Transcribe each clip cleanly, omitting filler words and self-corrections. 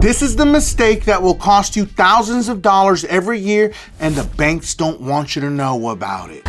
This is the mistake that will cost you thousands of dollars every year, and the banks don't want you to know about it.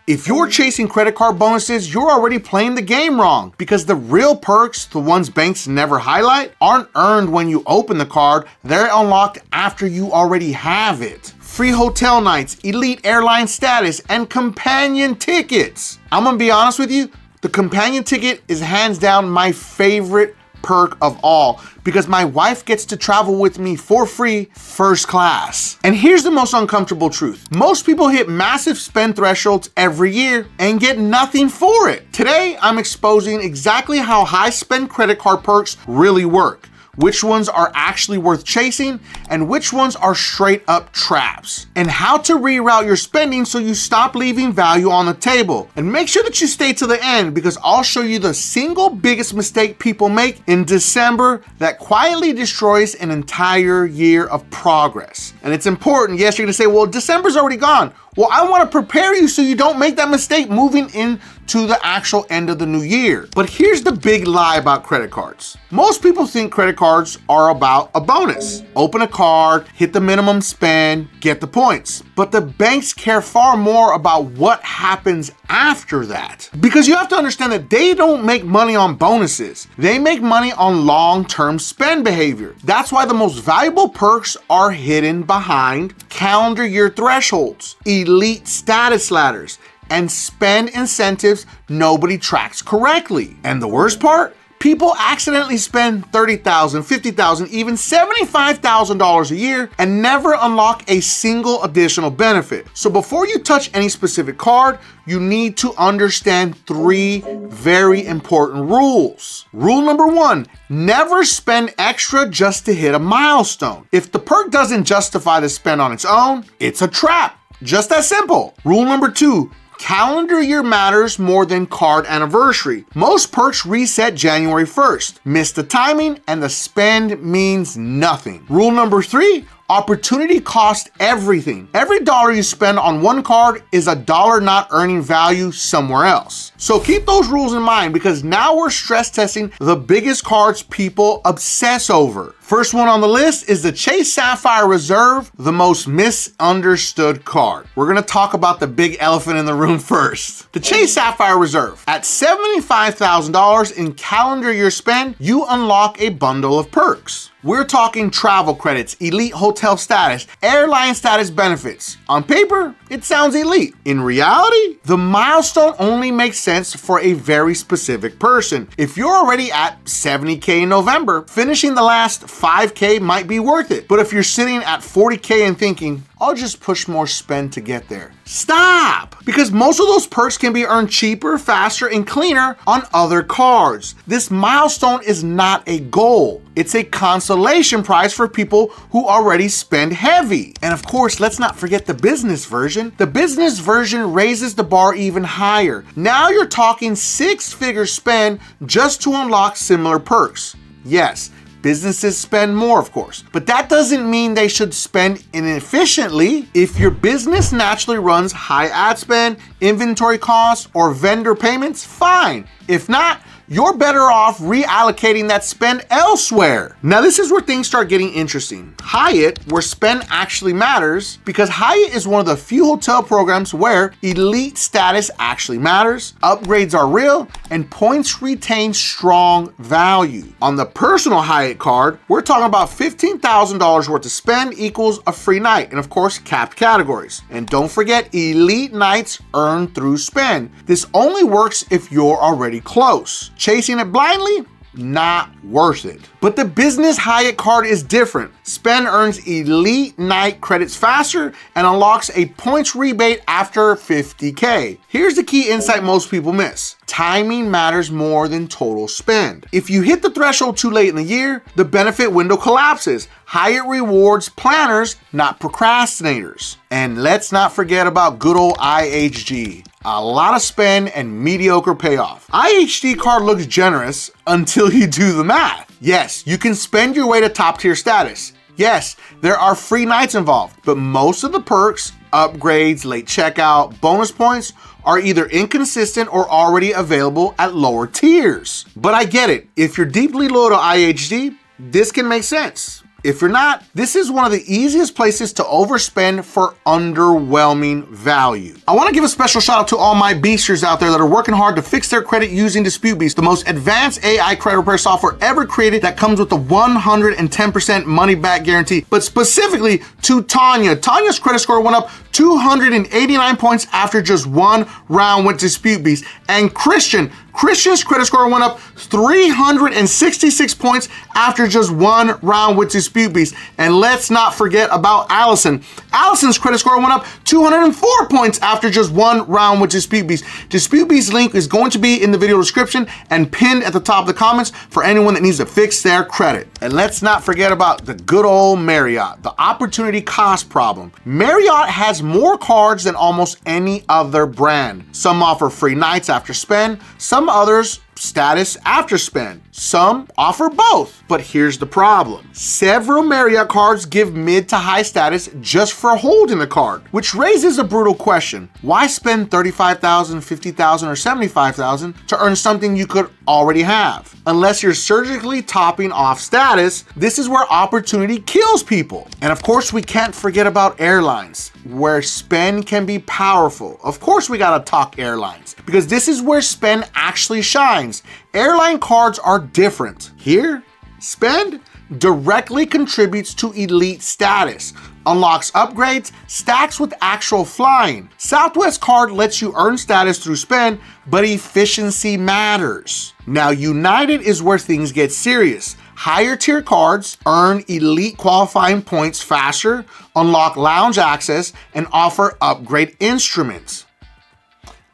If you're chasing credit card bonuses, you're already playing the game wrong, because the real perks, the ones banks never highlight, aren't earned when you open the card, they're unlocked after you already have it. Free hotel nights, elite airline status, and companion tickets. I'm gonna be honest with you, the companion ticket is hands down my favorite perk of all, because my wife gets to travel with me for free first class. And here's the most uncomfortable truth. Most people hit massive spend thresholds every year and get nothing for it. Today, I'm exposing exactly how high spend credit card perks really work, which ones are actually worth chasing, and which ones are straight up traps, and how to reroute your spending so you stop leaving value on the table. And make sure that you stay to the end, because I'll show you the single biggest mistake people make in December that quietly destroys an entire year of progress. And it's important. Yes, you're gonna say, well, December's already gone. Well, I wanna prepare you so you don't make that mistake moving into the actual end of the new year. But here's the big lie about credit cards. Most people think credit cards are about a bonus. Open a card, hit the minimum spend, get the points. But the banks care far more about what happens after that. Because you have to understand that they don't make money on bonuses. They make money on long-term spend behavior. That's why the most valuable perks are hidden behind calendar year thresholds, elite status ladders, and spend incentives nobody tracks correctly. And the worst part? People accidentally spend $30,000, $50,000, even $75,000 a year and never unlock a single additional benefit. So before you touch any specific card, you need to understand 3 very important rules. Rule number 1, never spend extra just to hit a milestone. If the perk doesn't justify the spend on its own, it's a trap. Just that simple. Rule number 2, calendar year matters more than card anniversary. Most perks reset January 1st. Miss the timing and the spend means nothing. Rule number 3, opportunity costs everything. Every dollar you spend on one card is a dollar not earning value somewhere else. So keep those rules in mind, because now we're stress testing the biggest cards people obsess over. First one on the list is the Chase Sapphire Reserve, the most misunderstood card. We're gonna talk about the big elephant in the room first. The Chase Sapphire Reserve. At $75,000 in calendar year spend, you unlock a bundle of perks. We're talking travel credits, elite hotel status, airline status benefits. On paper, it sounds elite. In reality, the milestone only makes sense for a very specific person. If you're already at $70K in November, finishing the last $5K might be worth it. But if you're sitting at $40K and thinking, I'll just push more spend to get there, stop! Because most of those perks can be earned cheaper, faster, and cleaner on other cards. This milestone is not a goal. It's a consolation prize for people who already spend heavy. And of course, let's not forget the business version. The business version raises the bar even higher. Now you're talking 6-figure spend just to unlock similar perks. Yes, businesses spend more, of course, but that doesn't mean they should spend inefficiently. If your business naturally runs high ad spend, inventory costs, or vendor payments, fine. If not, you're better off reallocating that spend elsewhere. Now, this is where things start getting interesting. Hyatt, where spend actually matters, because Hyatt is one of the few hotel programs where elite status actually matters, upgrades are real, and points retain strong value. On the personal Hyatt card, we're talking about $15,000 worth of spend equals a free night, and of course, capped categories. And don't forget, elite nights earned through spend. This only works if you're already close. Chasing it blindly? Not worth it. But the business Hyatt card is different. Spend earns elite night credits faster and unlocks a points rebate after $50K. Here's the key insight most people miss. Timing matters more than total spend. If you hit the threshold too late in the year, the benefit window collapses. Hyatt rewards planners, not procrastinators. And let's not forget about good old IHG. A lot of spend and mediocre payoff. IHG card looks generous until you do the math. Yes, you can spend your way to top tier status. Yes, there are free nights involved, but most of the perks, upgrades, late checkout, bonus points are either inconsistent or already available at lower tiers. But I get it. If you're deeply loyal to IHG, this can make sense. If you're not, this is one of the easiest places to overspend for underwhelming value. I want to give a special shout out to all my beasters out there that are working hard to fix their credit using DisputeBeast, the most advanced AI credit repair software ever created that comes with the 110% money back guarantee. But specifically to Tanya. Tanya's credit score went up 289 points after just one round with DisputeBeast. And Christian's credit score went up 366 points after just one round with DisputeBeast. And let's not forget about Allison. Allison's credit score went up 204 points after just one round with DisputeBeast. DisputeBeast's link is going to be in the video description and pinned at the top of the comments for anyone that needs to fix their credit. And let's not forget about the good old Marriott, the opportunity cost problem. Marriott has more cards than almost any other brand. Some offer free nights after spend, some others status after spend. Some offer both, but here's the problem. Several Marriott cards give mid to high status just for holding the card, which raises a brutal question. Why spend $35,000, $50,000, or $75,000 to earn something you could already have? Unless you're surgically topping off status, this is where opportunity kills people. And of course, we can't forget about airlines, where spend can be powerful. Of course, we gotta talk airlines, because this is where spend actually shines. Airline cards are different. Here, spend directly contributes to elite status, unlocks upgrades, stacks with actual flying. Southwest card lets you earn status through spend, but efficiency matters. Now, United is where things get serious. Higher tier cards earn elite qualifying points faster, unlock lounge access, and offer upgrade instruments.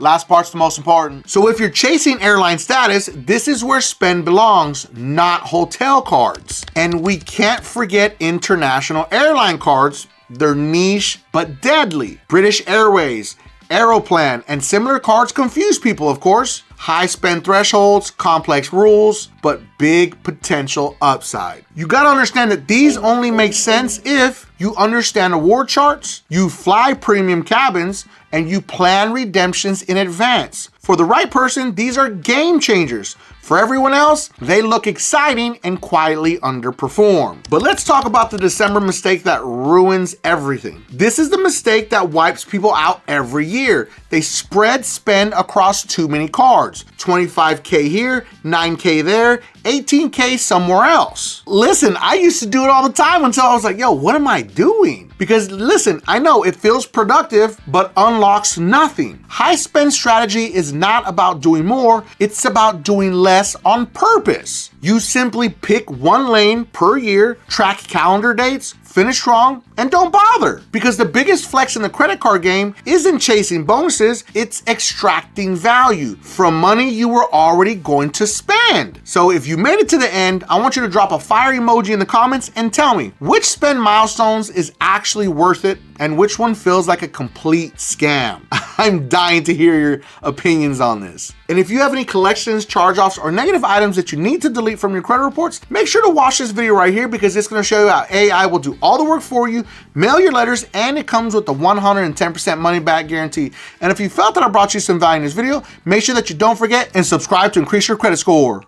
Last part's the most important. So if you're chasing airline status, this is where spend belongs, not hotel cards. And we can't forget international airline cards. They're niche but deadly. British Airways, Aeroplan, and similar cards confuse people, of course. High spend thresholds, complex rules, but big potential upside. You gotta understand that these only make sense if you understand award charts, you fly premium cabins, and you plan redemptions in advance. For the right person, these are game changers. For everyone else, they look exciting and quietly underperform. But let's talk about the December mistake that ruins everything. This is the mistake that wipes people out every year. They spread spend across too many cards. 25K here, 9K there, 18K somewhere else. Listen, I used to do it all the time until I was like, yo, what am I doing? Because listen, I know it feels productive, but unlocks nothing. High spend strategy is not about doing more, it's about doing less on purpose. You simply pick one lane per year, track calendar dates, finish strong, and don't bother. Because the biggest flex in the credit card game isn't chasing bonuses, it's extracting value from money you were already going to spend. So if you made it to the end, I want you to drop a fire emoji in the comments and tell me which spend milestones is actually worth it and which one feels like a complete scam. I'm dying to hear your opinions on this. And if you have any collections, charge-offs, or negative items that you need to delete from your credit reports, make sure to watch this video right here because it's gonna show you how AI will do all the work for you, mail your letters, and it comes with the 110% money back guarantee. And if you felt that I brought you some value in this video, make sure that you don't forget and subscribe to increase your credit score.